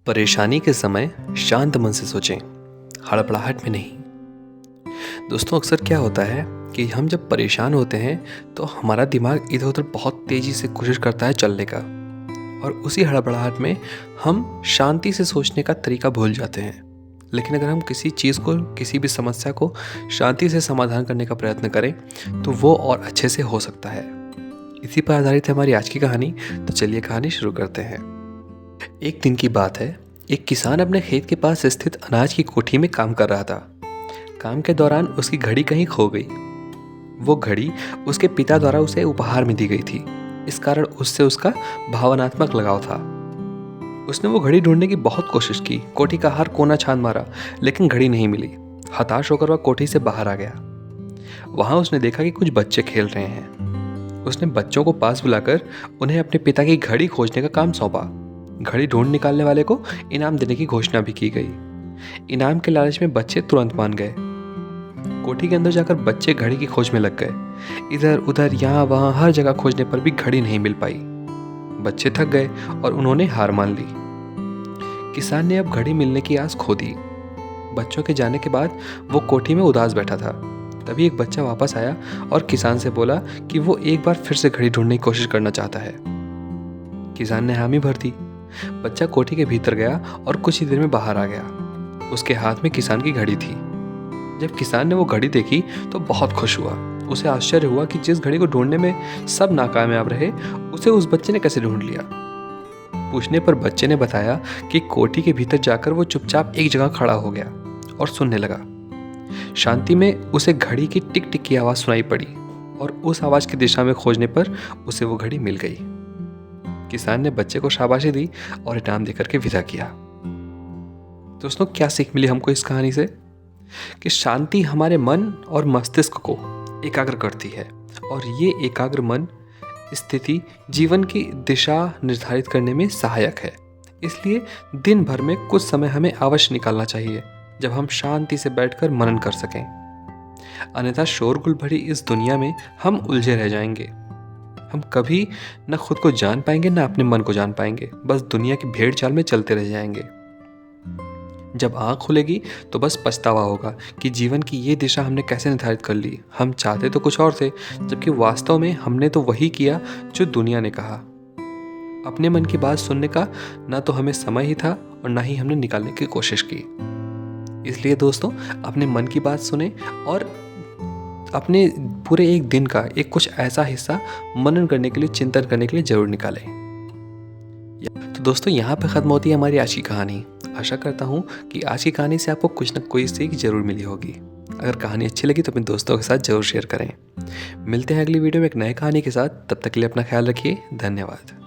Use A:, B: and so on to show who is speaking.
A: परेशानी के समय शांत मन से सोचें, हड़बड़ाहट में नहीं। दोस्तों, अक्सर क्या होता है कि हम जब परेशान होते हैं तो हमारा दिमाग इधर उधर बहुत तेज़ी से कोशिश करता है चलने का, और उसी हड़बड़ाहट में हम शांति से सोचने का तरीका भूल जाते हैं। लेकिन अगर हम किसी चीज़ को, किसी भी समस्या को शांति से समाधान करने का प्रयत्न करें तो वो और अच्छे से हो सकता है। इसी पर आधारित है हमारी आज की कहानी। तो चलिए कहानी शुरू करते हैं। एक दिन की बात है। एक किसान अपने खेत के पास स्थित अनाज की कोठी में काम कर रहा था। काम के दौरान उसकी घड़ी कहीं खो गई। वो घड़ी उसके पिता द्वारा उसे उपहार में दी गई थी। इस कारण उससे उसका भावनात्मक लगाव था। उसने वो घड़ी ढूंढने की बहुत कोशिश की, कोठी का हर कोना छान मारा, लेकिन घड़ी नहीं मिली। हताश होकर वह कोठी से बाहर आ गया। वहां उसने देखा कि कुछ बच्चे खेल रहे हैं। उसने बच्चों को पास बुलाकर उन्हें अपने पिता की घड़ी खोजने का काम सौंपा। घड़ी ढूंढ निकालने वाले को इनाम देने की घोषणा भी की गई। इनाम के लालच में बच्चे तुरंत मान गए। कोठी के अंदर जाकर बच्चे घड़ी की खोज में लग गए। इधर उधर यहाँ वहाँ हर जगह खोजने पर भी घड़ी नहीं मिल पाई। बच्चे थक गए और उन्होंने हार मान ली। किसान ने अब घड़ी मिलने की आस खो दी। बच्चों के जाने के बाद वो कोठी में उदास बैठा था। तभी एक बच्चा वापस आया और किसान से बोला कि वो एक बार फिर से घड़ी ढूंढने की कोशिश करना चाहता है। किसान ने हामी भर दी। बच्चा कोठी के भीतर गया और कुछ ही देर में बाहर आ गया। उसके हाथ में किसान की घड़ी थी। जब किसान ने वो घड़ी देखी तो बहुत खुश हुआ। उसे आश्चर्य हुआ कि जिस घड़ी को ढूंढने में सब नाकामयाब रहे, उसे उस बच्चे ने कैसे ढूंढ लिया। पूछने पर बच्चे ने बताया कि कोठी के भीतर जाकर वो चुपचाप एक जगह खड़ा हो गया और सुनने लगा। शांति में उसे घड़ी की टिक टिक की आवाज सुनाई पड़ी और उस आवाज की दिशा में खोजने पर उसे वो घड़ी मिल गई। किसान ने बच्चे को शाबाशी दी और इनाम देकर के विदा किया। दोस्तों, क्या सीख मिली हमको इस कहानी से? कि शांति हमारे मन और मस्तिष्क को एकाग्र करती है, और ये एकाग्र मन स्थिति जीवन की दिशा निर्धारित करने में सहायक है। इसलिए दिन भर में कुछ समय हमें अवश्य निकालना चाहिए जब हम शांति से बैठकर मनन कर सकें। अन्यथा शोरगुल भरी इस दुनिया में हम उलझे रह जाएंगे। हम कभी न खुद को जान पाएंगे, न अपने मन को जान पाएंगे। बस दुनिया की भेड़ चाल में चलते रह जाएंगे। जब आँख खुलेगी तो बस पछतावा होगा कि जीवन की ये दिशा हमने कैसे निर्धारित कर ली। हम चाहते तो कुछ और थे, जबकि वास्तव में हमने तो वही किया जो दुनिया ने कहा। अपने मन की बात सुनने का ना तो हमें समय ही था और ना ही हमने निकालने की कोशिश की। इसलिए दोस्तों, अपने मन की बात सुने और अपने पूरे एक दिन का एक कुछ ऐसा हिस्सा मनन करने के लिए, चिंतन करने के लिए जरूर निकालें। तो दोस्तों, यहाँ पे ख़त्म होती है हमारी आज की कहानी। आशा करता हूँ कि आज की कहानी से आपको कुछ न कोई सीख जरूर मिली होगी। अगर कहानी अच्छी लगी तो अपने दोस्तों के साथ जरूर शेयर करें। मिलते हैं अगली वीडियो में एक नई कहानी के साथ। तब तक के लिए अपना ख्याल रखिए। धन्यवाद।